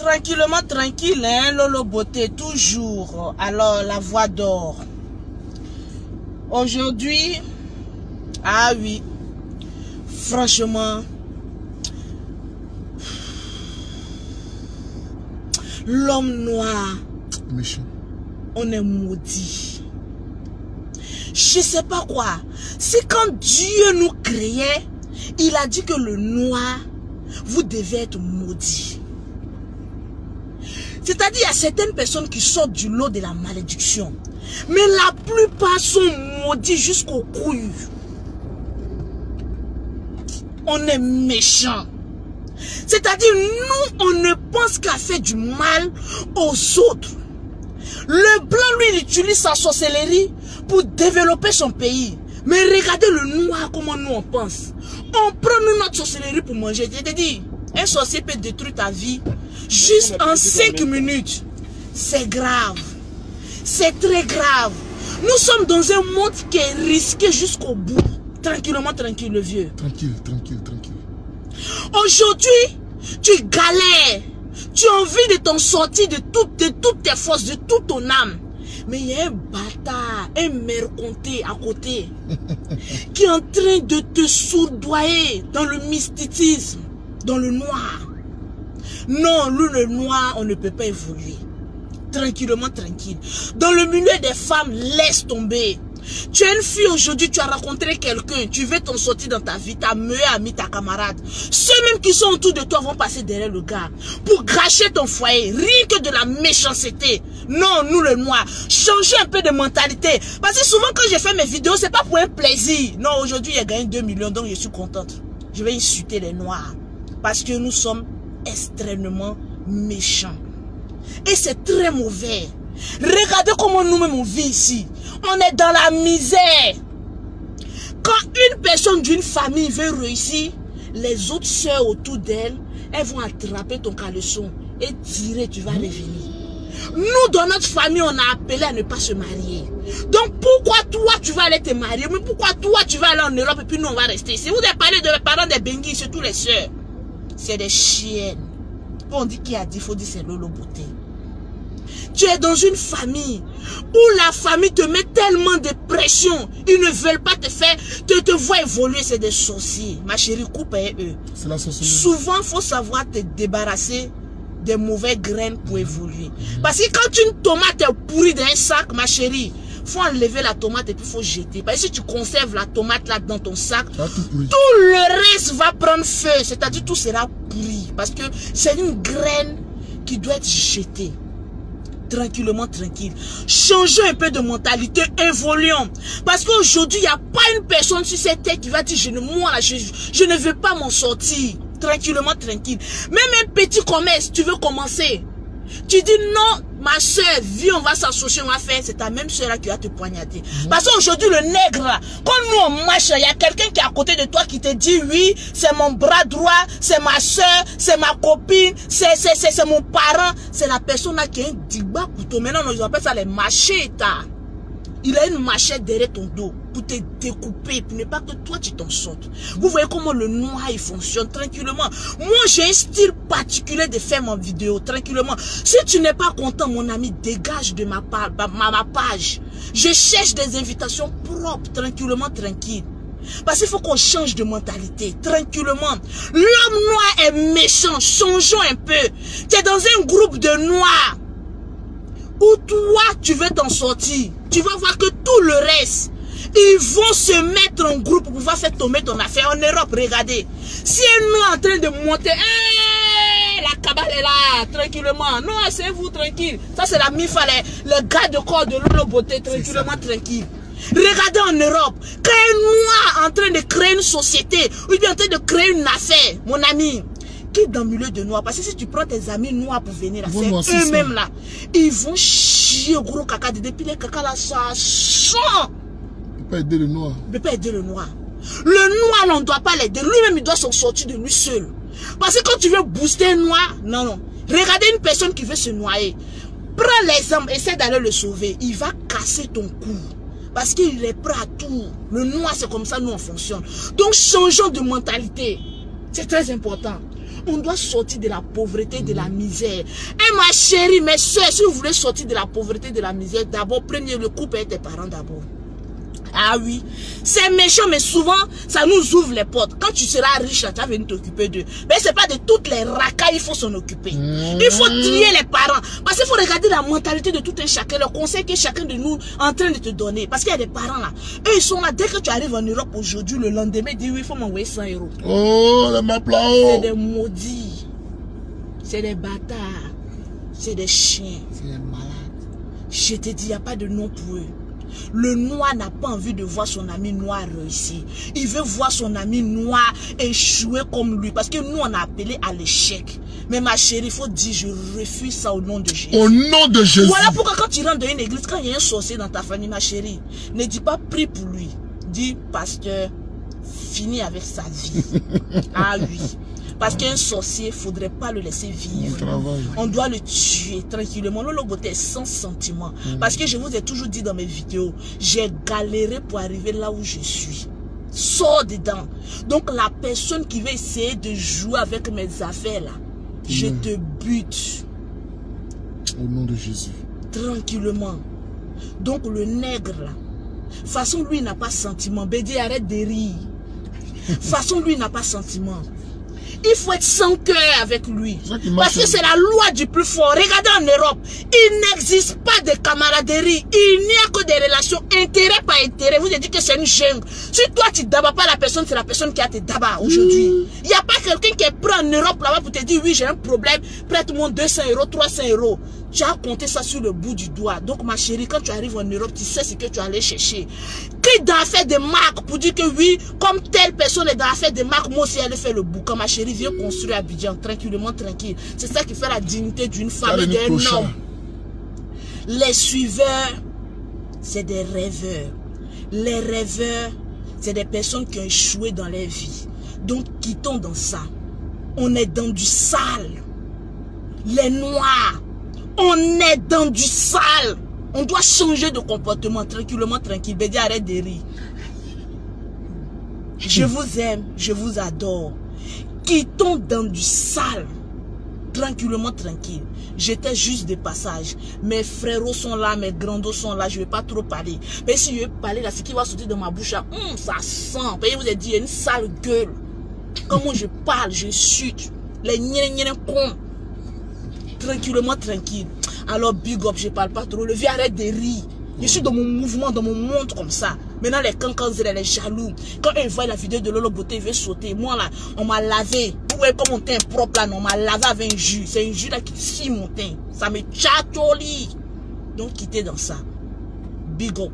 Tranquillement, tranquille, hein, Lolo Beauté, toujours. Alors, la voix d'or. Aujourd'hui, ah oui, franchement, l'homme noir, méchant. On est maudit. Je sais pas quoi. C'est quand Dieu nous créait, il a dit que le noir, vous devez être maudit. C'est-à-dire, il y a certaines personnes qui sortent du lot de la malédiction. Mais la plupart sont maudits jusqu'au couilles. On est méchants. C'est-à-dire, nous, on ne pense qu'à faire du mal aux autres. Le blanc, lui, il utilise sa sorcellerie pour développer son pays. Mais regardez le noir, comment nous on pense. On prend nous notre sorcellerie pour manger. Je te dis, un sorcier peut détruire ta vie juste en 5 minutes. C'est grave. C'est très grave. Nous sommes dans un monde qui est risqué jusqu'au bout. Tranquillement, tranquille, le vieux. Tranquille, tranquille, tranquille. Aujourd'hui, tu galères. Tu as envie de t'en sortir de toutes tes forces, de toute ton âme. Mais il y a un bâtard, un merconté à côté, qui est en train de te sourdoyer dans le mysticisme, dans le noir. Non, lui, le noir, on ne peut pas évoluer. Tranquillement, tranquille. Dans le milieu des femmes, laisse tomber. Tu es une fille aujourd'hui, tu as rencontré quelqu'un, tu veux t'en sortir dans ta vie, ta meilleure amie, ta camarade. Ceux-mêmes qui sont autour de toi vont passer derrière le gars pour gâcher ton foyer, rien que de la méchanceté. Non, nous le noir, changez un peu de mentalité. Parce que souvent quand j'ai fait mes vidéos, c'est pas pour un plaisir. Non, aujourd'hui, j'ai gagné 2 millions, donc je suis contente. Je vais insulter les noirs. Parce que nous sommes extrêmement méchants. Et c'est très mauvais. Regardez comment nous-mêmes on vit ici. On est dans la misère. Quand une personne d'une famille veut réussir, les autres soeurs autour d'elle, elles vont attraper ton caleçon et tirer, tu vas revenir. Nous, dans notre famille, on a appelé à ne pas se marier. Donc, pourquoi toi, tu vas aller te marier? Mais pourquoi toi, tu vas aller en Europe et puis nous, on va rester ici? Vous avez parlé de mes parents des Benguis, surtout les soeurs. C'est des chiennes. On dit qui a dit, il faut dire c'est Lolo Beauté. Tu es dans une famille où la famille te met tellement de pression. Ils ne veulent pas te faire, te voir évoluer. C'est des sorciers. Ma chérie, coupe avec eux. C'est la sorcellerie. Souvent, il faut savoir te débarrasser des mauvaises graines pour évoluer. Parce que quand une tomate est pourrie dans un sac, ma chérie, il faut enlever la tomate et puis il faut jeter. Parce que si tu conserves la tomate là dans ton sac, tout le reste va prendre feu. C'est-à-dire tout sera pourri. Parce que c'est une graine qui doit être jetée. Tranquillement, tranquille. Changeons un peu de mentalité, évoluons. Parce qu'aujourd'hui, il n'y a pas une personne sur cette terre qui va dire, je ne veux pas m'en sortir. Tranquillement, tranquille. Même un petit commerce, tu veux commencer. Tu dis non, ma soeur, viens, on va s'associer, on va faire. C'est ta même soeur là qui va te poignarder. Parce qu'aujourd'hui, le nègre là, quand nous on marche, il y a quelqu'un qui est à côté de toi qui te dit oui, c'est mon bras droit, c'est ma soeur, c'est ma copine, c'est mon parent. C'est la personne là qui a un digba couteau. Maintenant, ils appellent ça les machettes. Il a une machette derrière ton dos pour te découper, pour ne pas que toi tu t'en sortes. Vous voyez comment le noir il fonctionne tranquillement. Moi j'ai un style particulier de faire ma vidéo tranquillement. Si tu n'es pas content mon ami, dégage de ma page. Je cherche des invitations propres, tranquillement, tranquille. Parce qu'il faut qu'on change de mentalité, tranquillement. L'homme noir est méchant, changeons un peu. Tu es dans un groupe de noirs où toi tu veux t'en sortir. Tu vas voir que tout le reste, ils vont se mettre en groupe pour pouvoir faire tomber ton affaire. En Europe, regardez. Si un noir en train de monter, la cabale est là, tranquillement. Non, c'est vous, tranquille. Ça, c'est la MIFA, le gars de corps de Lolo Beauté, tranquillement, tranquille. Regardez en Europe, quand un noir en train de créer une société, ou bien en train de créer une affaire, mon ami, qui est dans le milieu de noirs. Parce que si tu prends tes amis noirs pour venir là, c'est eux-mêmes là. Ils vont chier au gros caca. Depuis les caca là, ça sent. Il ne peut pas aider le noir. Il ne peut pas aider le noir. Le noir, là, on ne doit pas l'aider. Lui-même, il doit s'en sortir de lui seul. Parce que quand tu veux booster un noir, non, non. Regardez une personne qui veut se noyer. Prends l'exemple, essaie d'aller le sauver. Il va casser ton cou. Parce qu'il est prêt à tout. Le noir, c'est comme ça, nous, on fonctionne. Donc, changeons de mentalité. C'est très important. On doit sortir de la pauvreté, de la misère. Et ma chérie, mes soeurs, si vous voulez sortir de la pauvreté, de la misère, d'abord, prenez le couple avec tes parents d'abord. Ah oui, c'est méchant, mais souvent, ça nous ouvre les portes. Quand tu seras riche, tu vas venir t'occuper d'eux. Mais c'est pas de toutes les racailles, il faut s'en occuper. Il faut trier les parents. Parce qu'il faut regarder la mentalité de tout un chacun, le conseil que chacun de nous est en train de te donner. Parce qu'il y a des parents là. Eux, ils sont là. Dès que tu arrives en Europe aujourd'hui, le lendemain, ils disent oui, il faut m'envoyer 100 €. Oh, le maplao. C'est des maudits. C'est des bâtards. C'est des chiens. C'est des malades. Je te dis, il n'y a pas de nom pour eux. Le noir n'a pas envie de voir son ami noir réussir. Il veut voir son ami noir échouer comme lui. Parce que nous, on a appelé à l'échec. Mais ma chérie, il faut dire, je refuse ça au nom de Jésus. Au nom de Jésus. Voilà pourquoi quand tu rentres dans une église, quand il y a un sorcier dans ta famille, ma chérie, ne dis pas prie pour lui. Dis, pasteur, finis avec sa vie. Ah oui. Parce qu'un sorcier, il ne faudrait pas le laisser vivre. On doit le tuer tranquillement. Lolo Beauté est sans sentiment. Parce que je vous ai toujours dit dans mes vidéos, j'ai galéré pour arriver là où je suis. Sors dedans. Donc la personne qui veut essayer de jouer avec mes affaires là, je te bute. Au nom de Jésus. Tranquillement. Donc le nègre là, façon lui n'a pas sentiment. Bédi, arrête de rire. Façon lui n'a pas sentiment. Il faut être sans cœur avec lui. Parce que c'est la loi du plus fort. Regardez en Europe, il n'existe pas de camaraderie. Il n'y a que des relations intérêt par intérêt. Vous avez dit que c'est une jungle. Si toi tu dabas pas la personne, c'est la personne qui a te dabat aujourd'hui. Il n'y a pas quelqu'un qui est prêt en Europe là-bas pour te dire oui, j'ai un problème, prête-moi 200 €, 300 €. Tu as compté ça sur le bout du doigt. Donc ma chérie, quand tu arrives en Europe, tu sais ce que tu allais chercher. Qui dans l'affaire de marque pour dire que oui, comme telle personne est dans l'affaire de marque, moi aussi elle fait le boucan. Ma chérie, viens construire Abidjan tranquillement, tranquille. C'est ça qui fait la dignité d'une femme et d'un homme. Les suiveurs, c'est des rêveurs. Les rêveurs, c'est des personnes qui ont échoué dans leur vie. Donc quittons dans ça. On est dans du sale. Les noirs, on est dans du sale. On doit changer de comportement tranquillement, tranquille. Bédi, arrête de rire. Je vous aime, je vous adore. Quittons dans du sale. Tranquillement, tranquille. J'étais juste de passage. Mes frérots sont là, mes grandos sont là. Je ne vais pas trop parler. Mais si je vais parler là, ce qui va sortir de ma bouche là, ça sent. Je vous ai dit, il y a une sale gueule. Comment je parle, je chute. Les gnen cons. Tranquillement, tranquille. Alors, big up, je parle pas trop. Le vieux arrête de rire. Je suis dans mon mouvement, dans mon monde comme ça. Maintenant, les cancans, les jaloux. Quand ils voient la vidéo de Lolo Beauté, ils veulent sauter. Moi, là, on m'a lavé. Vous voyez comme mon teint propre, là, on m'a lavé avec un jus. C'est un jus, là, qui scie mon teint. Ça me tchatoli. Donc, quittez dans ça. Big up.